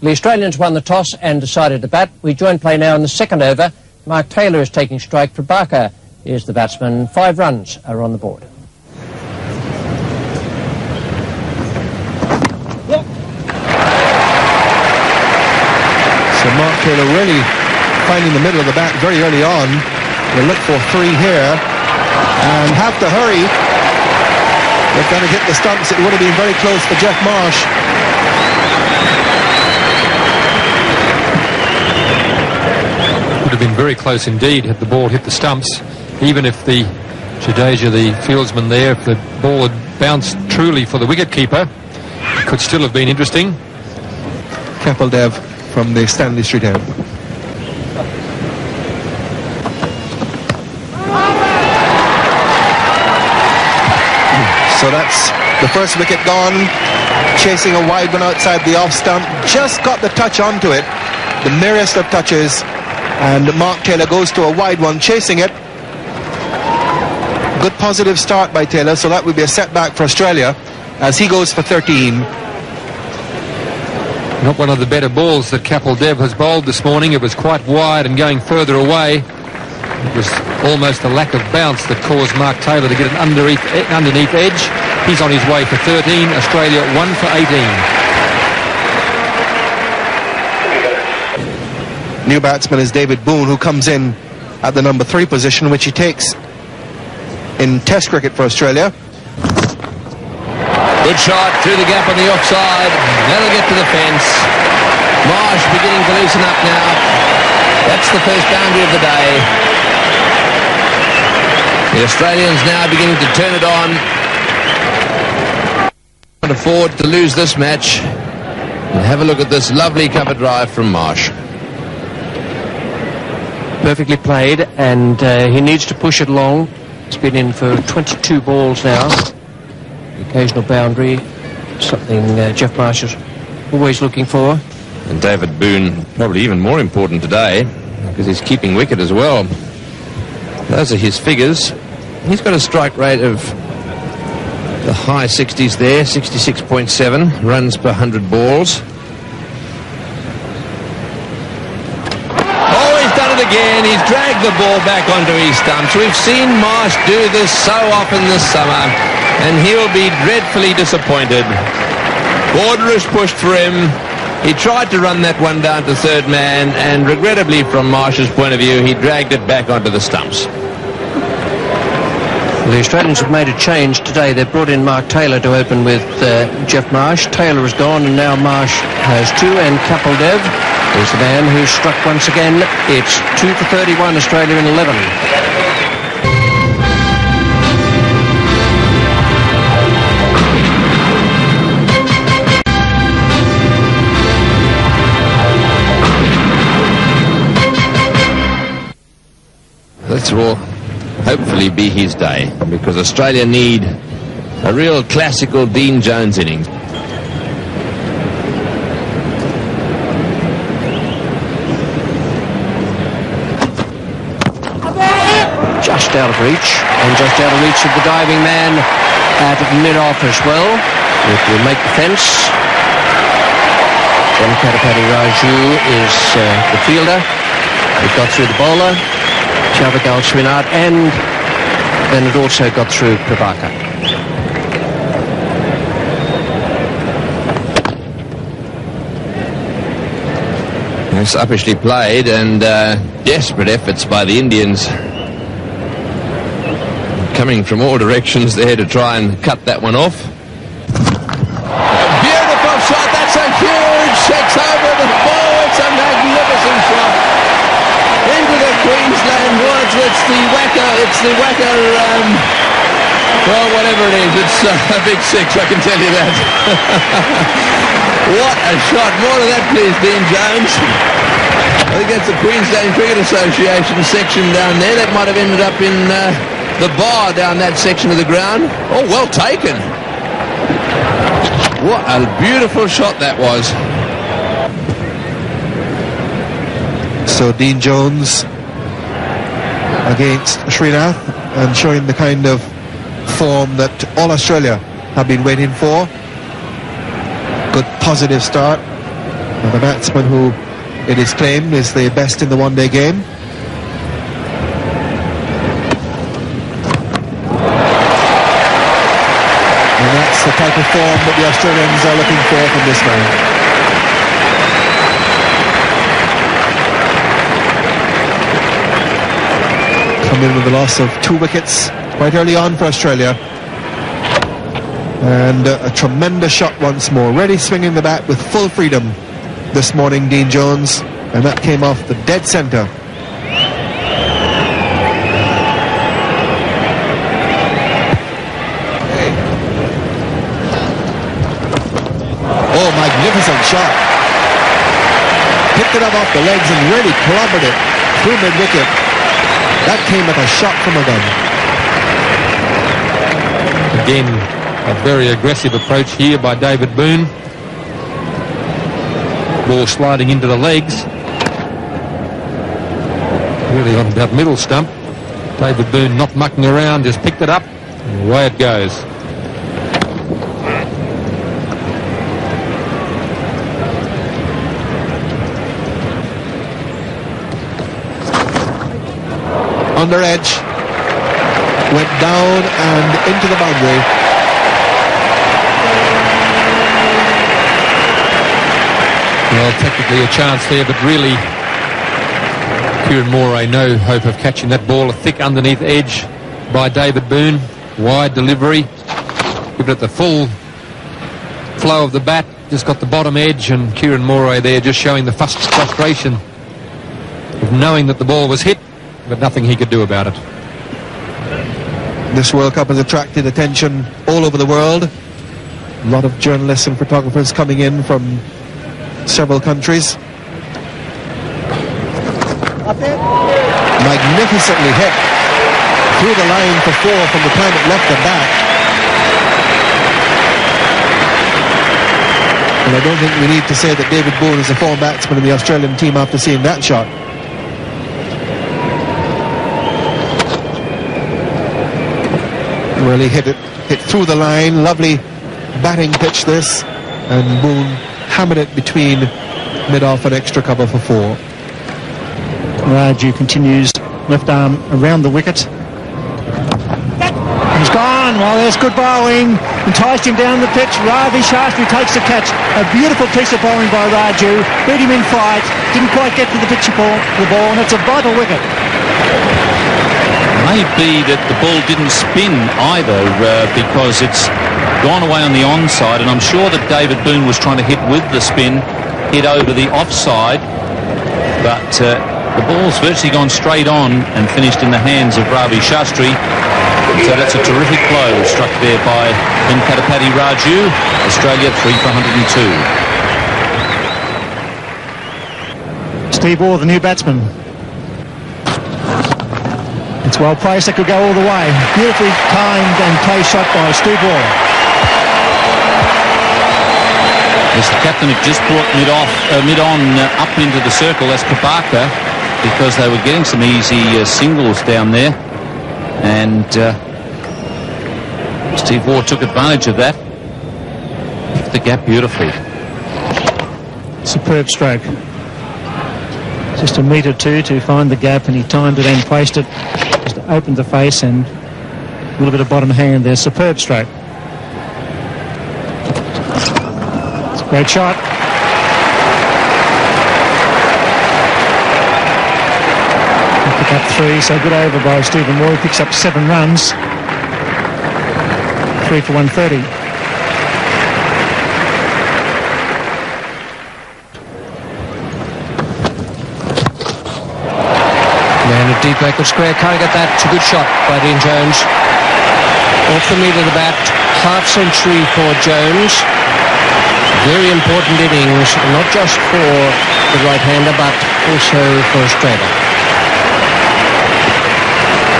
The Australians won the toss and decided to bat. We join play now in the second over. Mark Taylor is taking strike. Prabhakar is the batsman. 5 runs are on the board. So Mark Taylor really finding the middle of the bat very early on. We'll look for 3 here and have to hurry. They're going to hit the stumps. It would have been very close for Jeff Marsh. Would have been very close indeed had the ball hit the stumps. Even if the Jadeja, the fieldsman there, if the ball had bounced truly for the wicketkeeper, it could still have been interesting. Kapil Dev from the Stanley Street end. So that's the first wicket gone. Chasing a wide one outside the off stump. Just got the touch onto it. The merest of touches. And Mark Taylor goes to a wide one, chasing it. Good positive start by Taylor, so that would be a setback for Australia as he goes for 13. Not one of the better balls that Kapil Dev has bowled this morning. It was quite wide and going further away. It was almost a lack of bounce that caused Mark Taylor to get an underneath edge. He's on his way for 13. Australia 1 for 18. New batsman is David Boone, who comes in at the number 3 position, which he takes in Test cricket for Australia. Good shot through the gap on the offside. That'll get to the fence. Marsh beginning to loosen up now. That's the first boundary of the day. The Australians now beginning to turn it on. Can't afford to lose this match. And have a look at this lovely cover drive from Marsh. Perfectly played, and he needs to push it long. He's been in for 22 balls now. Occasional boundary, something Jeff Marsh is always looking for. And David Boone probably even more important today because he's keeping wicket as well. Those are his figures. He's got a strike rate of the high 60s there, 66.7 runs per 100 balls. Again, he's dragged the ball back onto his stumps. We've seen Marsh do this so often this summer, and he'll be dreadfully disappointed. Borderers pushed for him. He tried to run that one down to third man, and regrettably from Marsh's point of view, he dragged it back onto the stumps. The Australians have made a change today. They've brought in Mark Taylor to open with Jeff Marsh. Taylor is gone, and now Marsh has 2, and Kapil Dev is the man who's struck once again. It's 2 for 31, Australia in 11. This will hopefully be his day, because Australia need a real classical Dean Jones innings. Just out of reach, and just out of reach of the diving man at mid-off as well. It will make the fence. Venkatapati Raju is the fielder. It got through the bowler, Chavagal Srinath, and then it also got through Prabhakar. It's uppishly played, and desperate efforts by the Indians. Coming from all directions there to try and cut that one off. Beautiful shot, that's a huge 6 over the ball. It's a magnificent shot. Into the Queensland woods. It's the whacker, well, whatever it is, it's a big 6, I can tell you that. What a shot. More of that, please, Dean Jones. I think that's the Queensland Cricket Association section down there. That might have ended up in the bar down that section of the ground. Oh, well taken. What a beautiful shot that was. So Dean Jones against Srinath, and showing the kind of form that all Australia have been waiting for. Good positive start. The batsman who it is claimed is the best in the one-day game. And that's the type of form that the Australians are looking for from this man. Come in with the loss of 2 wickets quite early on for Australia. And a tremendous shot once more. Ready swinging the bat with full freedom this morning, Dean Jones. And that came off the dead centre. Oh, magnificent shot. Picked it up off the legs and really clobbered it through mid-wicket. That came like a shot from a gun. Again, a very aggressive approach here by David Boone. Ball sliding into the legs. Really on that middle stump. David Boone not mucking around, just picked it up, and away it goes. Under edge. Went down and into the boundary. Well, technically a chance there, but really Kieran Moray no hope of catching that ball. A thick underneath edge by David Boone. Wide delivery. Give it the full flow of the bat. Just got the bottom edge, and Kieran Moray there just showing the frustration of knowing that the ball was hit, but nothing he could do about it. This World Cup has attracted attention all over the world. A lot of journalists and photographers coming in from several countries. Magnificently hit through the line for 4 from the time it left the bat. And I don't think we need to say that David Boone is a former batsman in the Australian team after seeing that shot. Really hit through the line. Lovely batting pitch this, and Boone hammered it between mid-off and extra cover for 4. Raju continues, left arm around the wicket. He's gone. Well, there's good bowling. Enticed him down the pitch. Ravi Shastri takes the catch. A beautiful piece of bowling by Raju. Beat him in flight. Didn't quite get to the pitch ball, and it's a vital wicket. Maybe that the ball didn't spin either because it's gone away on the onside, and I'm sure that David Boone was trying to hit with the spin, hit over the offside, but the ball's virtually gone straight on and finished in the hands of Ravi Shastri. So that's a terrific blow struck there by Venkatapati Raju. Australia 3 for 102. Steve Waugh, the new batsman. It's well placed. That could go all the way. Beautifully timed and placed shot by Steve Waugh. Yes, the captain had just brought mid-on up into the circle. That's Kabaka, because they were getting some easy singles down there, and Steve Waugh took advantage of that. Picked the gap beautifully. Superb stroke. Just a metre or two to find the gap, and he timed it and placed it. Just opened the face and a little bit of bottom hand there. Superb stroke. It's a great shot. Pick up 3, so good over by Stephen Waugh. He picks up 7 runs. 3 for 130. And a deep backward square, can't get that. It's a good shot by Dean Jones. Off the meat of the bat, half century for Jones. Very important innings, not just for the right-hander, but also for Australia.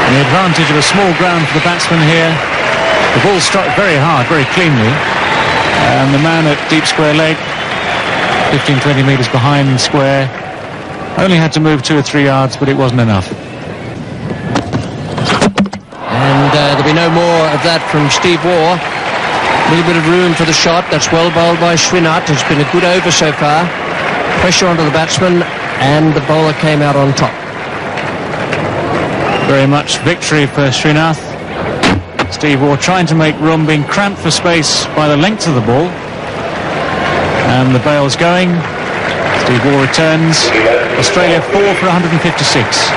And the advantage of a small ground for the batsman here. The ball struck very hard, very cleanly. And the man at deep square leg, 15-20 metres behind square, only had to move 2 or 3 yards, but it wasn't enough. And there'll be no more of that from Steve Waugh. A little bit of room for the shot. That's well bowled by Srinath. It's been a good over so far. Pressure onto the batsman, and the bowler came out on top. Very much victory for Srinath. Steve Waugh trying to make room, being cramped for space by the length of the ball. And the bail's going. Steve Waugh returns. Australia 4 for 156.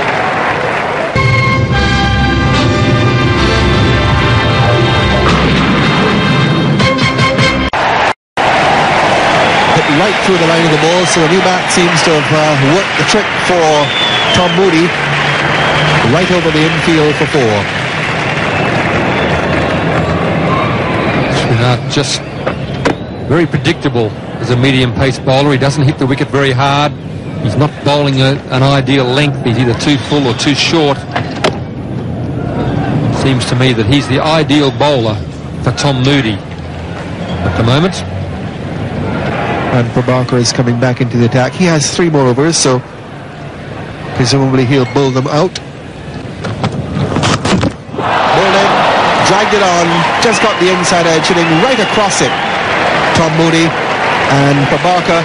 Right through the line of the ball, so the new bat seems to have worked the trick for Tom Moody. Right over the infield for 4. Srinath just very predictable as a medium pace bowler. He doesn't hit the wicket very hard. He's not bowling an ideal length. He's either too full or too short. It seems to me that he's the ideal bowler for Tom Moody at the moment. And Prabhakar is coming back into the attack. He has 3 more overs, so presumably he'll bowl them out. Bowled in, dragged it on, just got the inside edge, hitting right across it. Tom Moody, and Prabhakar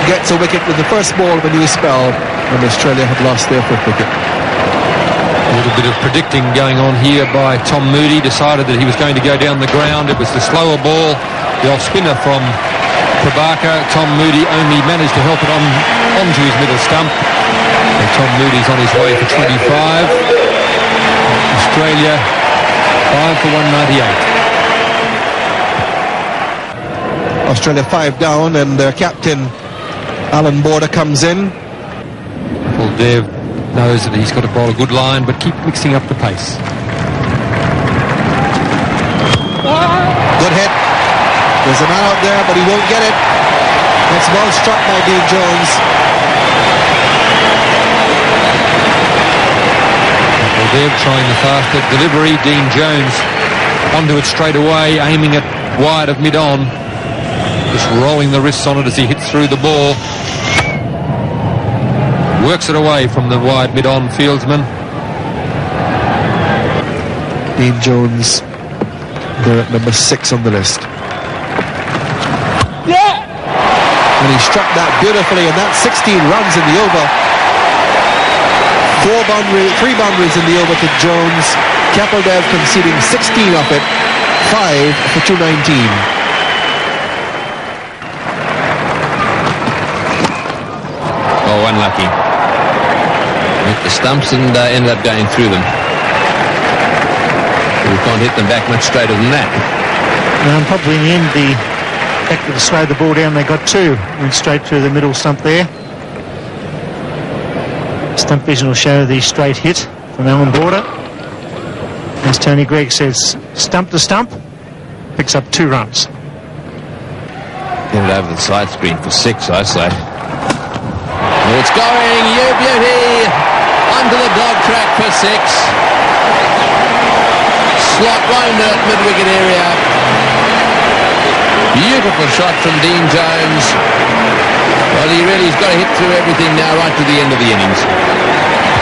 gets a wicket with the first ball of a new spell, and Australia have lost their 5th wicket. A little bit of predicting going on here by Tom Moody. Decided that he was going to go down the ground. It was the slower ball, the off spinner from Prabhakar. Tom Moody only managed to help it onto his middle stump. And Tom Moody's on his way for 25. Australia 5 for 198. Australia 5 down, and their captain Alan Border comes in. Well, Dev knows that he's got to bowl a good line, but keep mixing up the pace. Good hit. There's a man out there, but he won't get it. It's well struck by Dean Jones. Well, Dev trying the faster delivery. Dean Jones onto it straight away, aiming it wide of mid-on. Just rolling the wrists on it as he hits through the ball. Works it away from the wide mid-on fieldsman. Dean Jones, they're at number 6 on the list. And he struck that beautifully, and that's 16 runs in the over. 3 boundaries in the over to Jones. Kapil Dev conceding 16 off it. 5 for 219. Oh, unlucky. Hit the stumps and ended up going through them. We can't hit them back much straighter than that. And probably in the end, the fact that they slowed the ball down, they got 2. Went straight through the middle stump there. Stump vision will show the straight hit from Alan Border. As Tony Gregg says, stump to stump, picks up 2 runs. Get it over the side screen for 6, I say. Oh, it's going, you beauty! Onto the dog track for 6. Slot right into that mid-wicket area. Beautiful shot from Dean Jones. Well, he really's got to hit through everything now right to the end of the innings.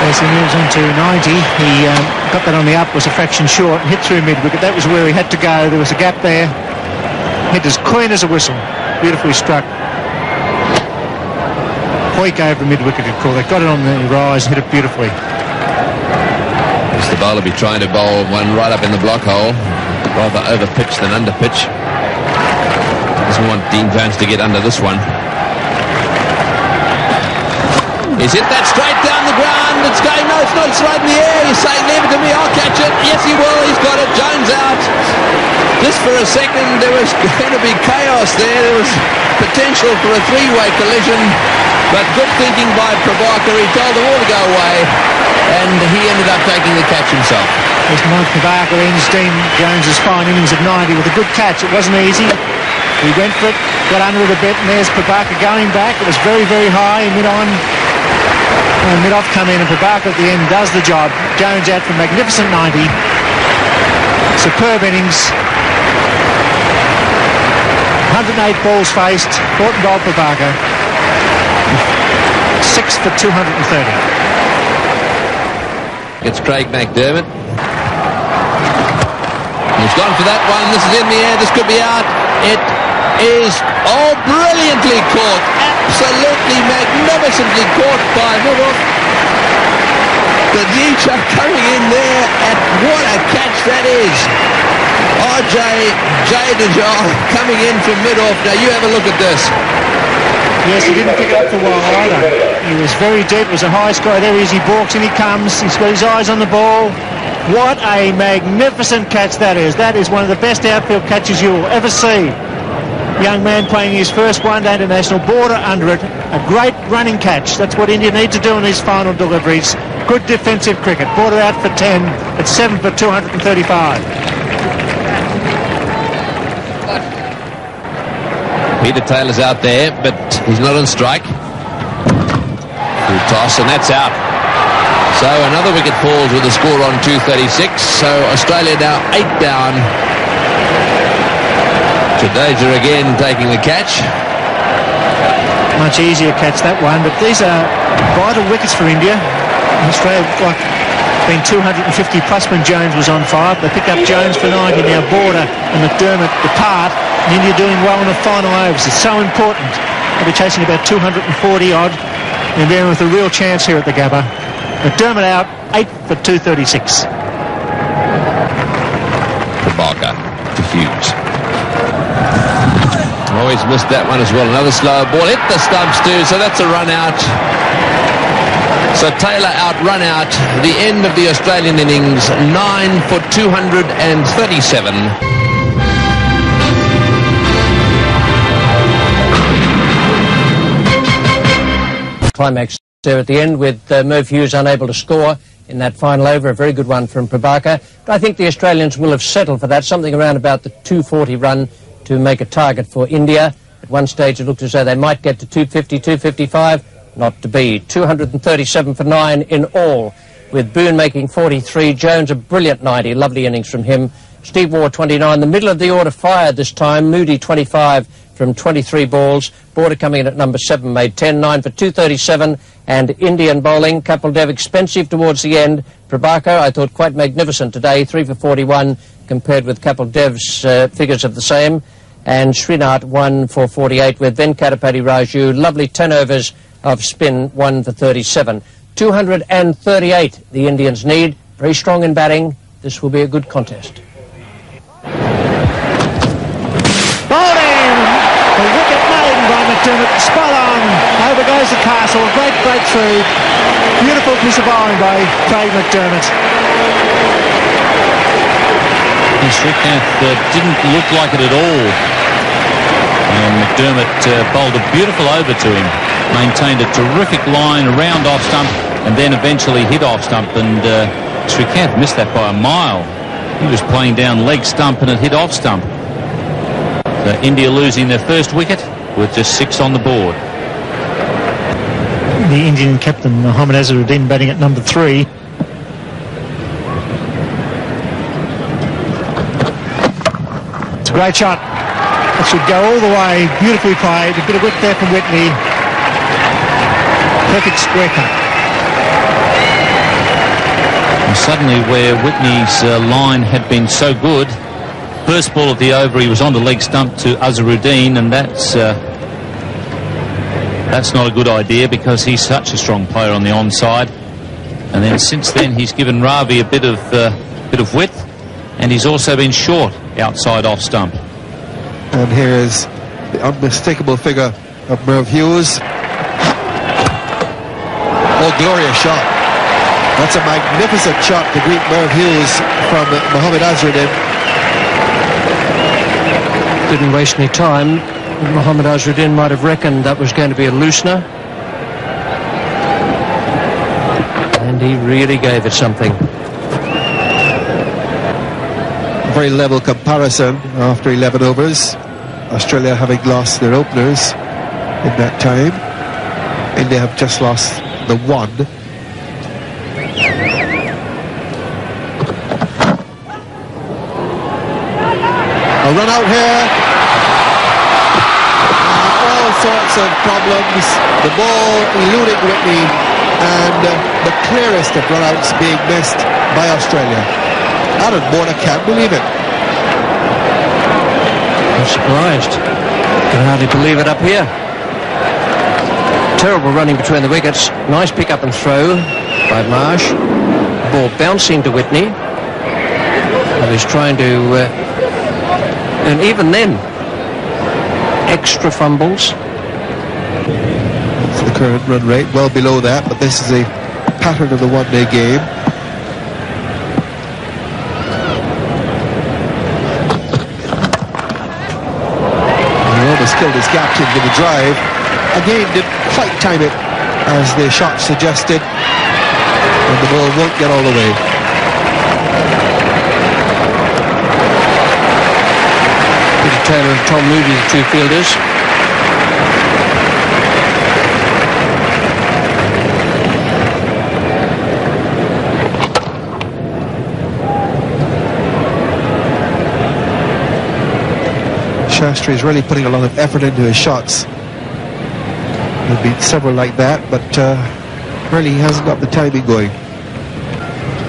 As he moves on to 90, he got that on the up, was a fraction short, and hit through mid-wicket. That was where he had to go. There was a gap there. Hit as clean as a whistle. Beautifully struck. Hoik over mid-wicket, good call. They got it on the rise and hit it beautifully. As the bowler be trying to bowl one right up in the block hole, rather over pitch than under pitch. Doesn't want Dean Jones to get under this one. He's hit that straight down the ground. It's going, no, it's not, it's right in the air. He's saying, leave it to me, I'll catch it. Yes, he will, he's got it. Jones out. Just for a second, there was going to be chaos there. There was potential for a 3-way collision. But good thinking by Prabhakar. He told them all to go away. And he ended up taking the catch himself. As Mike Prabhakar ends Dean Jones' fine innings of 90 with a good catch. It wasn't easy. He went for it, got under it a bit, and there's Prabhakar going back. It was very, very high, mid-on. And mid-off come in, and Prabhakar at the end does the job. Jones out for a magnificent 90. Superb innings. 108 balls faced. Caught and bowled Prabhakar. 6 for 230. It's Craig McDermott. He's gone for that one. This is in the air. This could be out. It is, brilliantly caught. Absolutely magnificent. magnificently caught by Middle. The Nietzsche coming in there, and what a catch that is. RJ Jadeja coming in from mid-off. Now you have a look at this. Yes, he didn't pick it up for a while either. He was very deep. It was a high score. There he is. He balks and he comes. He's got his eyes on the ball. What a magnificent catch that is. That is one of the best outfield catches you will ever see. Young man playing his first one-day international, border under it. A great running catch. That's what India need to do in these final deliveries. Good defensive cricket. Border out for 10. It's 7 for 235. Peter Taylor's out there, but he's not on strike. Good toss, and that's out. So another wicket falls with a score on 236. So Australia now 8 down. Jadeja again taking the catch. Much easier catch that one, but these are vital wickets for India. Australia like been 250 plus when Jones was on 5. They picked up Jones for 90. Now Border and McDermott depart. And India doing well in the final overs. It's so important. They'll be chasing about 240 odd. And then with a real chance here at the Gabba. McDermott out, 8 for 236. Barker to Hughes. Always missed that one as well. Another slow ball. Hit the stumps too, so that's a run out. So Taylor out, run out. The end of the Australian innings, 9 for 237. Climax there at the end with Merv Hughes unable to score in that final over. A very good one from Prabhakar. But I think the Australians will have settled for that, something around about the 240 run to make a target for India. At one stage it looked as though they might get to 250, 255. Not to be. 237 for 9 in all, with Boone making 43. Jones a brilliant 90. Lovely innings from him. Steve Waugh 29. The middle of the order fired this time. Moody 25 from 23 balls. Border coming in at number 7 made 10. 9 for 237. And Indian bowling. Kapil Dev expensive towards the end. Prabhakar I thought quite magnificent today. 3 for 41 compared with Kapil Dev's figures of the same. And Srinath 1 for 48 with Venkatapati Raju. Lovely 10 overs of spin, 1 for 37. 238 the Indians need. Very strong in batting. This will be a good contest. Bowling! The wicket made by McDermott. Spot on. Over goes the castle. Great breakthrough. Beautiful piece of bowling by Craig McDermott. Srinath didn't look like it at all. And McDermott bowled a beautiful over to him. Maintained a terrific line around off stump and then eventually hit off stump, and Srinath missed that by a mile. He was playing down leg stump and it hit off stump. So India losing their first wicket with just 6 on the board. The Indian captain Mohammad Azharuddin batting at number 3. It's a great shot. It should go all the way. Beautifully played. A bit of width there from Whitney. Perfect square cut. And suddenly, where Whitney's line had been so good, first ball of the over, he was on the leg stump to Azharuddin, and that's not a good idea because he's such a strong player on the onside. And then since then, he's given Ravi a bit of width, and he's also been short outside off stump. And here is the unmistakable figure of Merv Hughes. Oh, glorious shot. That's a magnificent shot to greet Merv Hughes from Mohammad Azharuddin. Didn't waste any time. Mohammad Azharuddin might have reckoned that was going to be a loosener. And he really gave it something. Very level comparison after 11 overs. Australia having lost their openers in that time. India have just lost the 1. A run out here. All sorts of problems. The ball eluding Whitney, and the clearest of run-outs being missed by Australia. Aaron Border can't believe it. I'm surprised. Can hardly believe it up here. Terrible running between the wickets. Nice pick up and throw by Marsh. Ball bouncing to Whitney. He was trying to, and even then, extra fumbles. For the current run rate, well below that, but this is a pattern of the one-day game. He almost killed his captain with a drive. Again, didn't quite time it as the shot suggested, and the ball won't get all the way. Peter Taylor and Tom Moody, the two fielders. Shastri is really putting a lot of effort into his shots. There've been several like that, but really he hasn't got the timing going.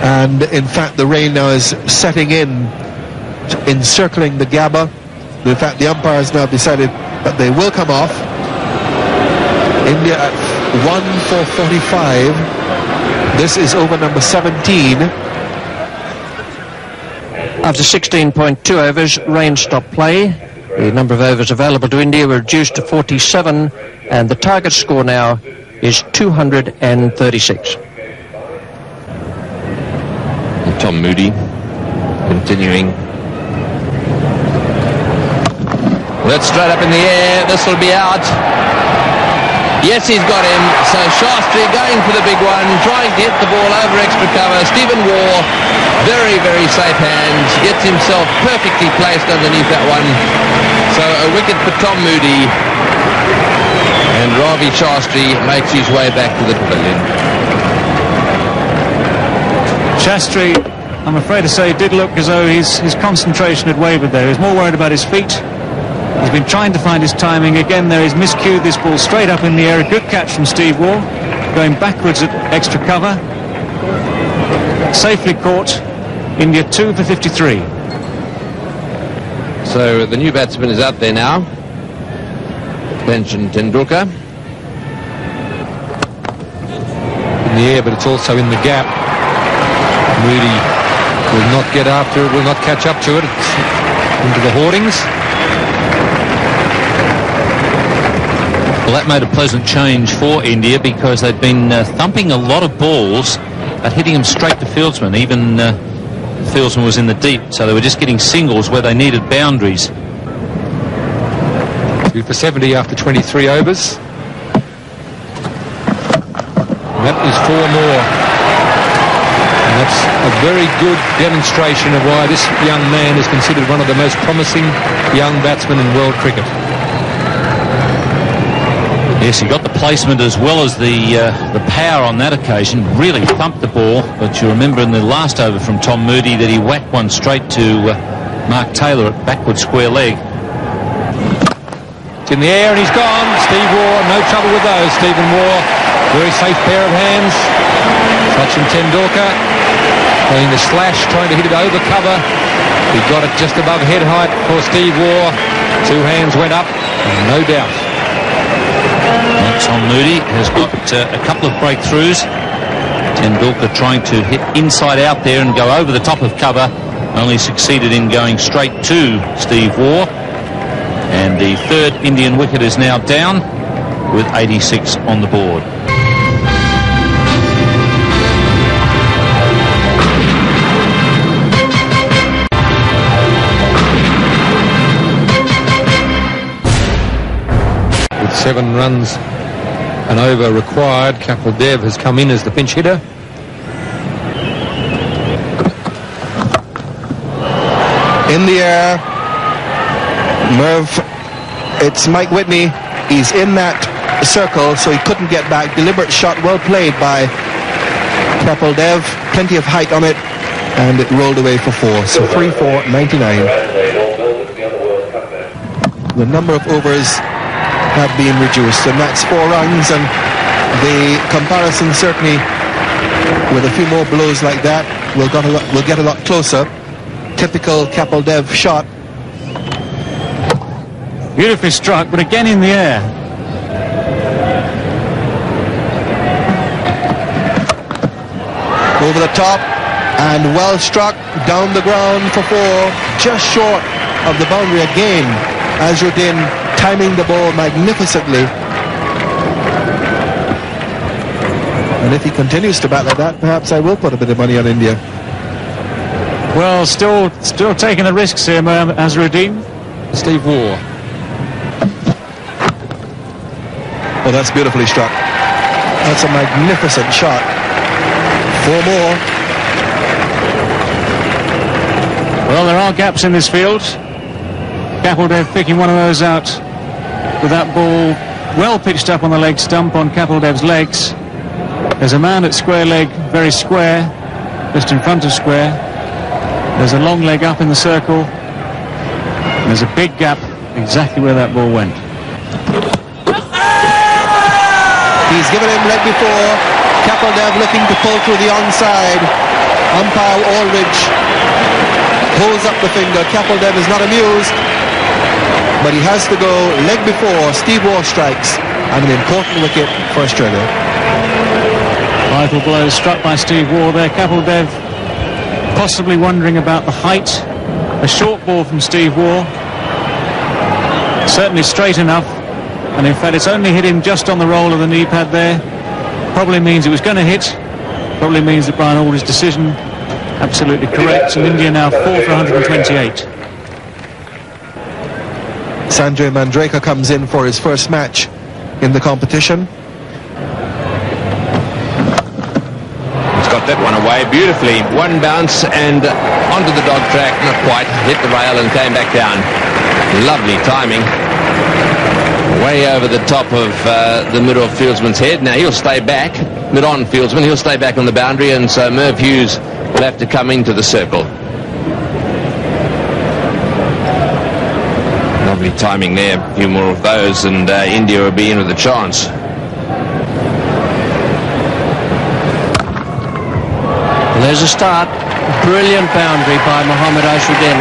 And in fact, the rain now is setting in, encircling the Gabba. In fact, the umpires now decided that they will come off. India at 1 for 45. This is over number 17. After 16.2 overs, rain stopped play. The number of overs available to India were reduced to 47, and the target score now is 236. And Tom Moody continuing. That's straight up in the air. This will be out. Yes, he's got him. So Shastri going for the big one, trying to hit the ball over extra cover. Stephen Waugh, very, very safe hands, gets himself perfectly placed underneath that one. So a wicket for Tom Moody, and Ravi Shastri makes his way back to the pavilion. Shastri, I'm afraid to say, did look as though his concentration had wavered there. He was more worried about his feet. He's been trying to find his timing. Again, there is miscued this ball straight up in the air. A good catch from Steve Waugh, going backwards at extra cover. Safely caught. India 2 for 53. So the new batsman is out there now. Benjamin Tendulkar. In the air, but it's also in the gap. Moody will not get after it, will not catch up to it. It's into the hoardings. Well, that made a pleasant change for India because they'd been thumping a lot of balls but hitting them straight to fieldsmen. Even the fieldsman was in the deep, so they were just getting singles where they needed boundaries. 2 for 70 after 23 overs. And that is 4 more. And that's a very good demonstration of why this young man is considered one of the most promising young batsmen in world cricket. Yes, he got the placement as well as the power on that occasion. Really thumped the ball, but you remember in the last over from Tom Moody that he whacked one straight to Mark Taylor at backward square leg. It's in the air and he's gone. Steve Waugh, no trouble with those. Stephen Waugh, very safe pair of hands. Sachin Tendulkar playing the slash, trying to hit it over cover. He got it just above head height for Steve Waugh. 2 hands went up, and no doubt. Tom Moody has got a couple of breakthroughs. Tendulkar trying to hit inside out there and go over the top of cover, only succeeded in going straight to Steve Waugh. And the third Indian wicket is now down with 86 on the board. With 7 runs and over required, Kapil Dev has come in as the pinch hitter. In the air, Merv, it's Mike Whitney. He's in that circle, so he couldn't get back. Deliberate shot, well played by Kapil Dev. Plenty of height on it, and it rolled away for 4. So 3 for 99. The number of overs have been reduced, and that's 4 runs, and the comparison certainly with a few more blows like that will get a lot closer. Typical Kapil Dev shot. Beautifully struck, but again in the air. over the top, and well struck down the ground for 4, just short of the boundary again. Azharuddin timing the ball magnificently. And if he continues to bat like that, perhaps I will put a bit of money on India. Well, still taking the risks here, Azharuddin. Steve Waugh. Well, that's beautifully struck. That's a magnificent shot. 4 more. Well, there are gaps in this field. Kapildev picking one of those out with that ball well pitched up on the leg stump on Kapildev's legs. There's a man at square leg, very square, just in front of square. There's a long leg up in the circle. There's a big gap exactly where that ball went. He's given him leg before. Kapildev looking to pull through the onside. Umpire Aldridge pulls up the finger. Kapildev is not amused, but he has to go leg before. Steve Waugh strikes, and an important wicket for Australia. Vital blow struck by Steve Waugh there. Kapildev possibly wondering about the height. A short ball from Steve Waugh. Certainly straight enough. And in fact, it's only hit him just on the roll of the knee pad there. Probably means it was going to hit. Probably means that Brian Aldridge's decision absolutely correct. And India now 4 for 128. Sanjay Manjrekar comes in for his first match in the competition. Got that one away beautifully. One bounce and onto the dog track, not quite, hit the rail and came back down. Lovely timing. Way over the top of the middle fieldsman's head. Now he'll stay back, mid-on fieldsman, he'll stay back on the boundary, and so Merv Hughes will have to come into the circle. Lovely timing there. A few more of those and India will be in with a chance. There's a start. Brilliant boundary by Mohammad Azharuddin.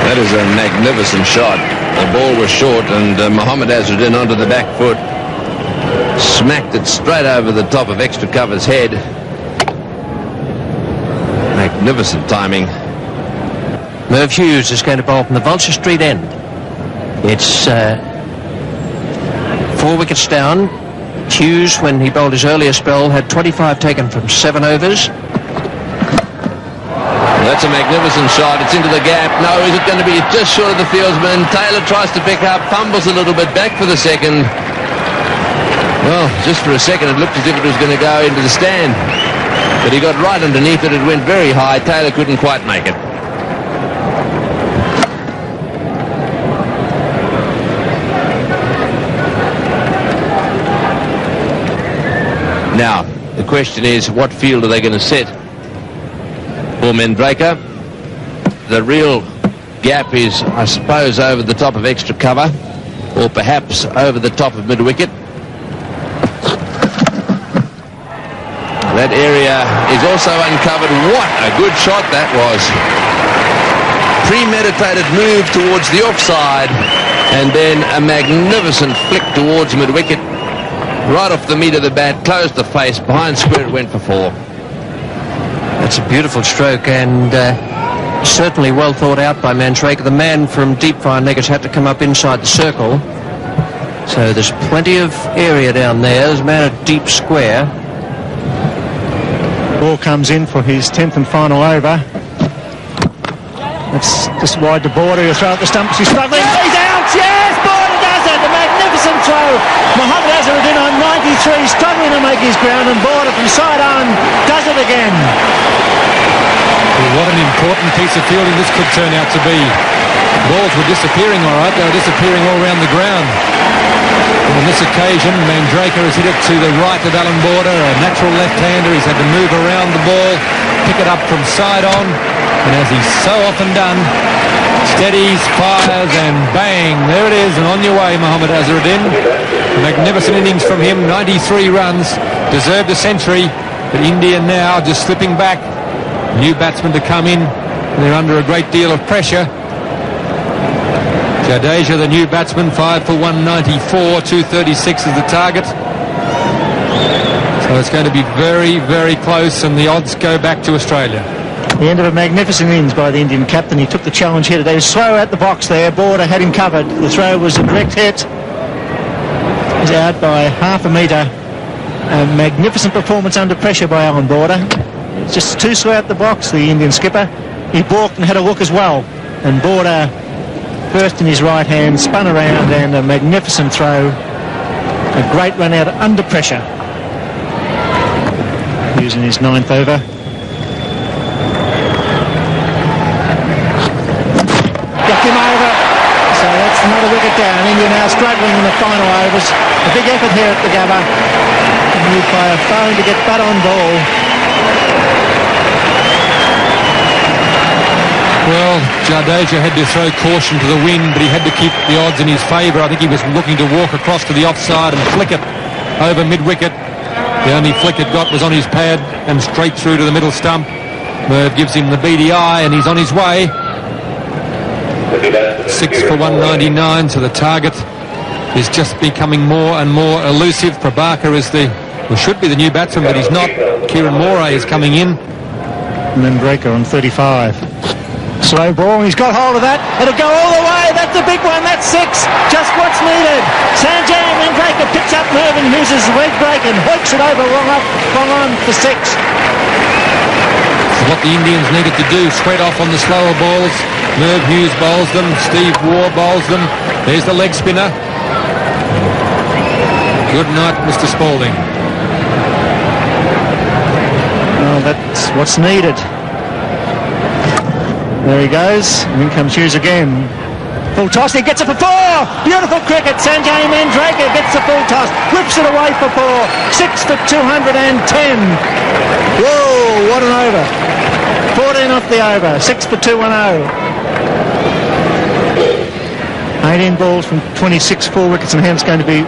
That is a magnificent shot. The ball was short and Mohammad Azharuddin onto the back foot. Smacked it straight over the top of extra cover's head. Magnificent timing. Merv Hughes is going to bowl from the Vulture Street end. It's 4 wickets down. Hughes, when he bowled his earlier spell, had 25 taken from 7 overs. That's a magnificent shot. It's into the gap. No, is it going to be just short of the fieldsman? Taylor tries to pick up, fumbles a little bit, back for the second. Well, just for a second it looked as if it was going to go into the stand. But he got right underneath it. It went very high. Taylor couldn't quite make it. Now, the question is, what field are they going to set for Manjrekar? The real gap is, I suppose, over the top of extra cover, or perhaps over the top of mid-wicket. That area is also uncovered. What a good shot that was. Premeditated move towards the offside, and then a magnificent flick towards mid-wicket. Right off the meat of the bat, closed the face, behind square it went for 4. That's a beautiful stroke, and certainly well thought out by Manjrekar. The man from deep fine leggers had to come up inside the circle. So there's plenty of area down there. There's a man at deep square. Ball comes in for his 10th and final over. It's just wide to border. He'll throw at the stumps. He's struggling. He's out. Yes, border does it. A magnificent throw. Mohammad Azharuddin on 93, struggling to make his ground, and border from side on does it again. Well, what an important piece of fielding this could turn out to be. Balls were disappearing all right. They were disappearing all around the ground. And on this occasion, Manjrekar has hit it to the right of Alan Border, a natural left-hander. He's had to move around the ball, pick it up from side on, and as he's so often done, steadies, fires, and bang, there it is, and on your way, Mohammad Azharuddin. Magnificent innings from him, 93 runs, deserved a century, but India now just slipping back. New batsmen to come in, they're under a great deal of pressure. Jadeja, the new batsman, fired for 194, 236 is the target. So it's going to be very, very close, and the odds go back to Australia. The end of a magnificent innings by the Indian captain. He took the challenge here today. He was slow at the box there. Border had him covered. The throw was a direct hit. He's out by half a metre. A magnificent performance under pressure by Alan Border. It's just too slow at the box, the Indian skipper. He balked and had a look as well. And Border, first in his right hand, spun around, and a magnificent throw. A great run out under pressure. Using his 9th over. Got him over. So that's another wicket down. India now struggling in the final overs. A big effort here at the Gabba. A new player failing to get butt on ball. Well, Jadeja had to throw caution to the wind, but he had to keep the odds in his favour. I think he was looking to walk across to the offside and flick it over mid-wicket. The only flick it got was on his pad and straight through to the middle stump. Merv gives him the beady eye, and he's on his way. 6 for 199, so the target is just becoming more and more elusive. Prabhakar is should be the new batsman, but he's not. Kieran Moray is coming in. Mandraker on 35. Slow ball, and he's got hold of that. It'll go all the way. That's a big one. That's 6. Just what's needed. Sanjay Mandraker picks up Mervyn Hughes' leg break and hoiks it over long on for 6. What the Indians needed to do, sweat off on the slower balls. Merv Hughes bowls them. Steve Waugh bowls them. There's the leg spinner. Good night, Mr. Spalding. Well, that's what's needed. There he goes. And in comes Hughes again. Full toss. He gets it for 4. Beautiful cricket. Sanjay Mandraker gets the full toss. Whips it away for 4. 6 for 210. Whoa, what an over. 14 off the over. 6 for 210. 18 balls from 26, 4 wickets, and hence going to be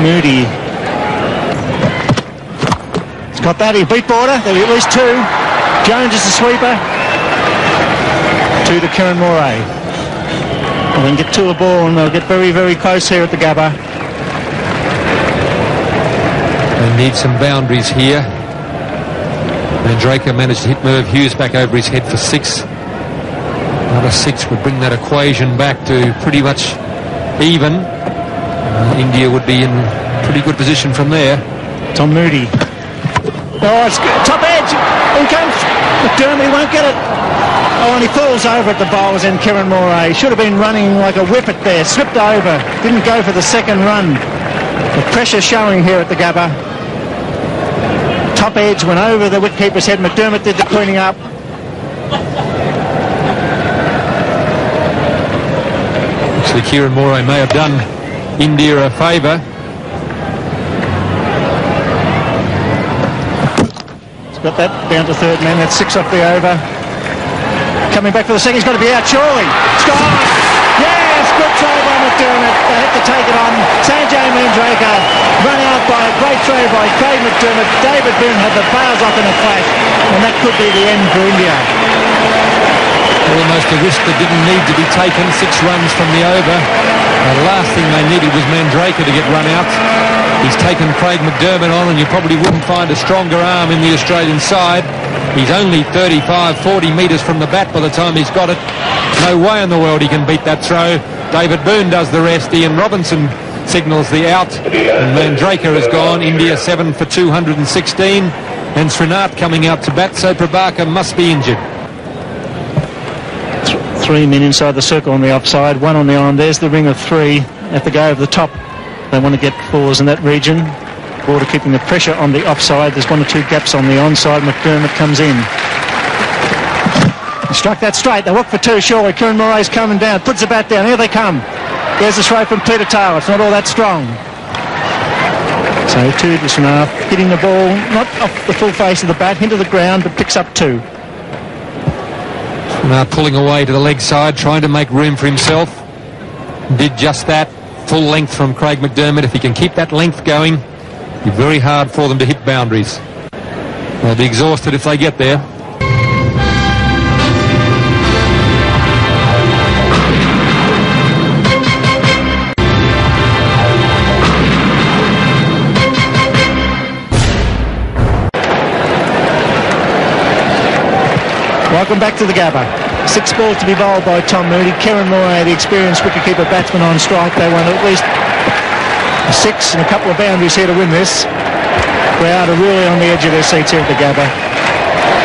Moody. He's got that. He beat Border. There'll be at least 2. Jones is the sweeper. 2 to Kieran Moray. And then get 2 a ball, and they'll get very, very close here at the Gabba. They need some boundaries here. Mandraker managed to hit Merv Hughes back over his head for 6. Another 6 would bring that equation back to pretty much even. India would be in pretty good position from there. Tom Moody. Oh, it's good. Top edge. In comes McDermott. He won't get it. Oh, and he falls over at the bowls, and Kieran Moray should have been running like a whippet there. Slipped over. Didn't go for the second run. The pressure showing here at the Gabba. Top edge went over the wicketkeeper's head. McDermott did the cleaning up. Actually, Kieran Moray may have done India a favour. He's got that down to third man. That's 6 off the over. Coming back for the second. He's got to be out surely. It's gone. Yes, good throw by McDermott. They had to take it on. Sanjay Mandraker run out by a great throw by Craig McDermott. David Boone had the bails off in a flash, and that could be the end for India. Almost a risk that didn't need to be taken. 6 runs from the over. The last thing they needed was Mandraker to get run out. He's taken Craig McDermott on, and you probably wouldn't find a stronger arm in the Australian side. He's only 35, 40 metres from the bat by the time he's got it. No way in the world he can beat that throw. David Boone does the rest. Ian Robinson signals the out, and Mandraker has gone. India 7 for 216, and Srinath coming out to bat, so Prabhakar must be injured. 3 men inside the circle on the offside, 1 on the on. There's the ring of 3 at the go of the top. They want to get 4s in that region. Border keeping the pressure on the offside. There's 1 or 2 gaps on the onside. McDermott comes in. He struck that straight. They look for 2 surely. Kieran Moray's coming down. Puts the bat down. Here they come. There's the throw from Peter Taylor. It's not all that strong. So 2 to Srinath. Hitting the ball, not off the full face of the bat, into the ground, but picks up 2. Now pulling away to the leg side, trying to make room for himself. Did just that. Full length from Craig McDermott. If he can keep that length going, it'll be very hard for them to hit boundaries. They'll be exhausted if they get there. Welcome back to the Gabba. 6 balls to be bowled by Tom Moody. Kieran Moray, the experienced wicketkeeper batsman, on strike. They want at least 6 and a couple of boundaries here to win this. Crowd are really on the edge of their seats here at the Gabba.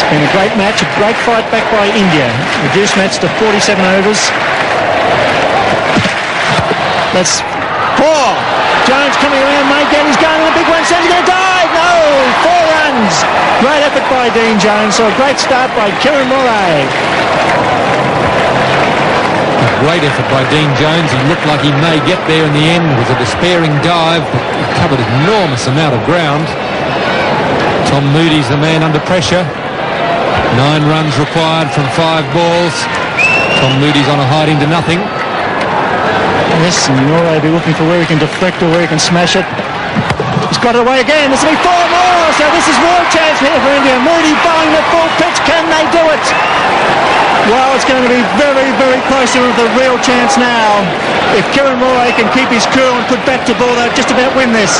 It's been a great match, a great fight back by India. Reduced match to 47 overs. That's 4. Jones coming around, mate. He's going on a big one. Says he's going to dive. No, 4 runs. Great effort by Dean Jones. So a great start by Kieran Moray. Great effort by Dean Jones. He looked like he may get there in the end. It was a despairing dive, but he covered an enormous amount of ground. Tom Moody's the man under pressure. 9 runs required from 5 balls. Tom Moody's on a hide into nothing. Yes, and Moray will be looking for where he can deflect or where he can smash it. He's got it away again. This will be 4 more. So this is more chance here for India. Moody bowling the full pitch. Can they do it? Well, it's going to be very, very close to the real chance now. If Kieran Moray can keep his cool and put bat to ball, they'll just about win this.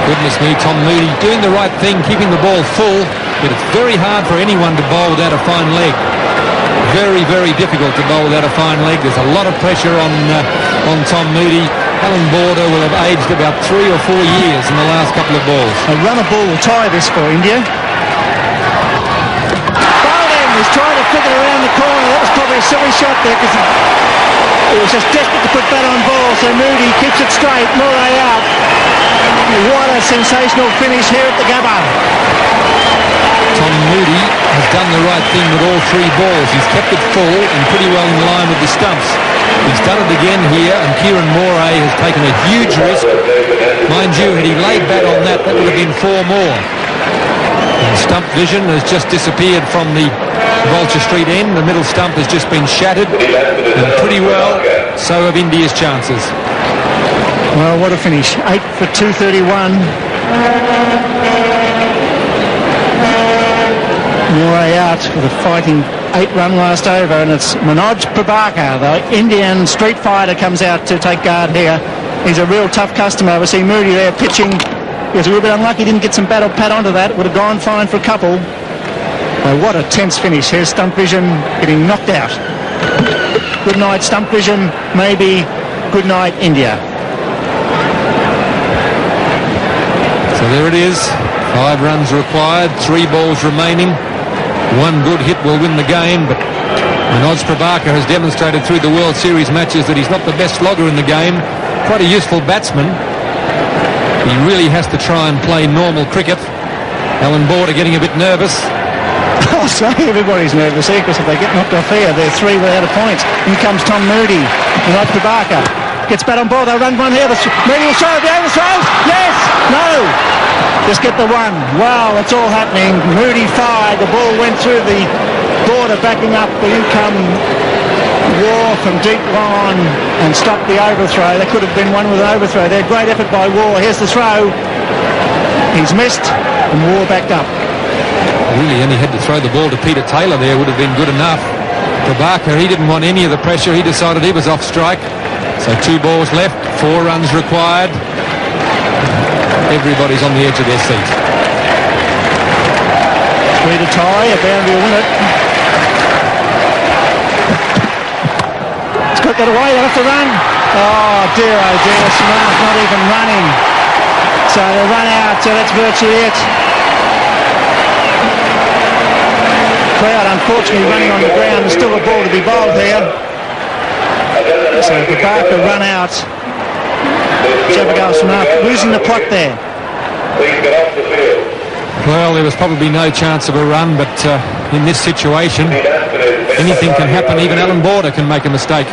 Goodness me, Tom Moody doing the right thing, keeping the ball full, but it's very hard for anyone to bowl without a fine leg. Very, very difficult to bowl without a fine leg. There's a lot of pressure on Tom Moody. Alan Border will have aged about 3 or 4 years in the last couple of balls. A runner ball will tie this for India. He's trying to flick it around the corner. That was probably a silly shot there because he was just desperate to put that on ball. So Moody keeps it straight. Moray out. What a sensational finish here at the Gabba. Tom Moody has done the right thing with all 3 balls. He's kept it full and pretty well in line with the stumps. He's done it again here, and Kieran Moray has taken a huge risk. Mind you, had he laid bat on that, that would have been 4 more. And stump vision has just disappeared from the Vulture Street end. The middle stump has just been shattered, and pretty well so have India's chances. Well, what a finish. 8 for 231. Moray out with a fighting 8-run last over, and it's Manoj Prabhakar, the Indian street fighter, comes out to take guard here. He's a real tough customer. We see Moody there pitching. He was a little bit unlucky, didn't get some bat or pat onto that. Would have gone fine for a couple. What a tense finish. Here's Stump Vision getting knocked out. Good night, Stump Vision. Maybe good night, India. So there it is. 5 runs required, 3 balls remaining. 1 good hit will win the game, but Manoj Prabhakar has demonstrated through the World Series matches that he's not the best slogger in the game. Quite a useful batsman. He really has to try and play normal cricket. Alan Border getting a bit nervous. Oh, so everybody's nervous here because if they get knocked off here, they're 3 without a point. In comes Tom Moody. Manoj Prabhakar gets bat on ball. They'll run one here. Moody will throw. The overthrows. Yes. No. Just get the 1. Wow, it's all happening. Moody fired. The ball went through the border, backing up. The in-come War from deep line and stopped the overthrow. There could have been one with an overthrow there. Great effort by War. Here's the throw. He's missed, and War backed up. Really only had to throw the ball to Peter Taylor there, would have been good enough. Prabhakar, he didn't want any of the pressure. He decided he was off strike. So 2 balls left, 4 runs required. Everybody's on the edge of their seat. 3 to tie, a boundary will win it. It's got that away, they'll have to run. Oh dear, Smart not even running. So they run out, so that's virtually it. Crowd unfortunately running on the ground. There's still a ball to be bowled here. So Prabhakar run out. Losing the plot there. Well, there was probably no chance of a run, but in this situation, anything can happen. Even Alan Border can make a mistake.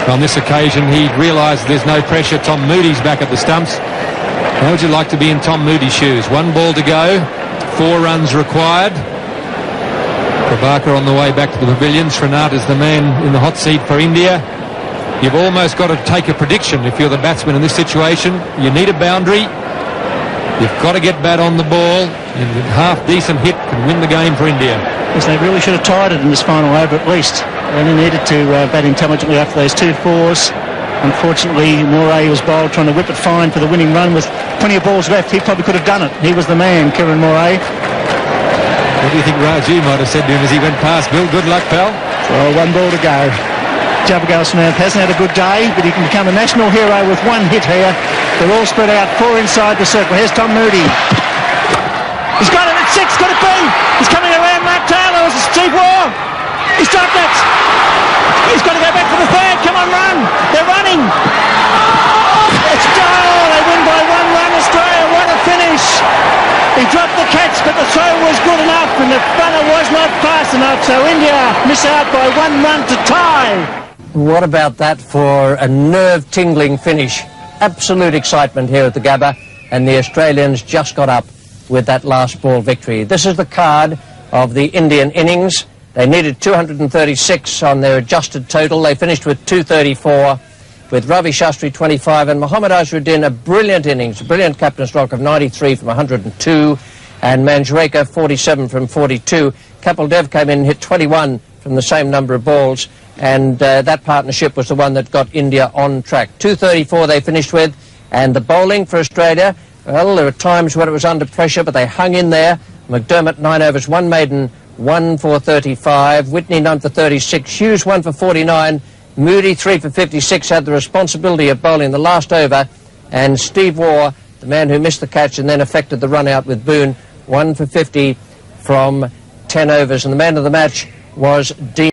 On this occasion, he realised there's no pressure. Tom Moody's back at the stumps. How would you like to be in Tom Moody's shoes? 1 ball to go, 4 runs required. Prabhakar on the way back to the pavilion. Srinath is the man in the hot seat for India. You've almost got to take a prediction if you're the batsman in this situation. You need a boundary. You've got to get bat on the ball. And a half-decent hit can win the game for India. Yes, they really should have tied it in this final over at least. They only needed to bat intelligently after those 2 fours. Unfortunately, Moray was bowled trying to whip it fine for the winning run with plenty of balls left. He probably could have done it. He was the man, Kieran Moray. What do you think Raju might have said to him as he went past? Bill, good luck, pal. Well, 1 ball to go. Jabbergal Smith hasn't had a good day, but he can become a national hero with 1 hit here. They're all spread out, 4 inside the circle. Here's Tom Moody. He's got it at 6, could it be? He's coming around Mark Taylor. Is it Steve Waugh? He's dropped it. He's got to go back for the 3rd. Come on, run. They're running. It's Dale. They win by 1 run. Australia, what a finish. He dropped the catch, but the throw was good enough, and the runner was not fast enough, so India miss out by 1 run to tie. What about that for a nerve-tingling finish? Absolute excitement here at the Gabba, and the Australians just got up with that last ball victory. This is the card of the Indian innings. They needed 236 on their adjusted total. They finished with 234, with Ravi Shastri 25 and Mohammad Azharuddin a brilliant innings, a brilliant captain's knock of 93 from 102, and Manjrekar 47 from 42. Kapil Dev came in and hit 21 from the same number of balls, and that partnership was the one that got India on track. 234 they finished with, and the bowling for Australia, well, there were times when it was under pressure, but they hung in there. McDermott 9 overs, 1 maiden, 1 for 35. Whitney 9 for 36. Hughes 1 for 49. Moody 3 for 56 had the responsibility of bowling the last over, and Steve Waugh, the man who missed the catch and then affected the run out with Boone, 1 for 50 from 10 overs, and the man of the match was Dean.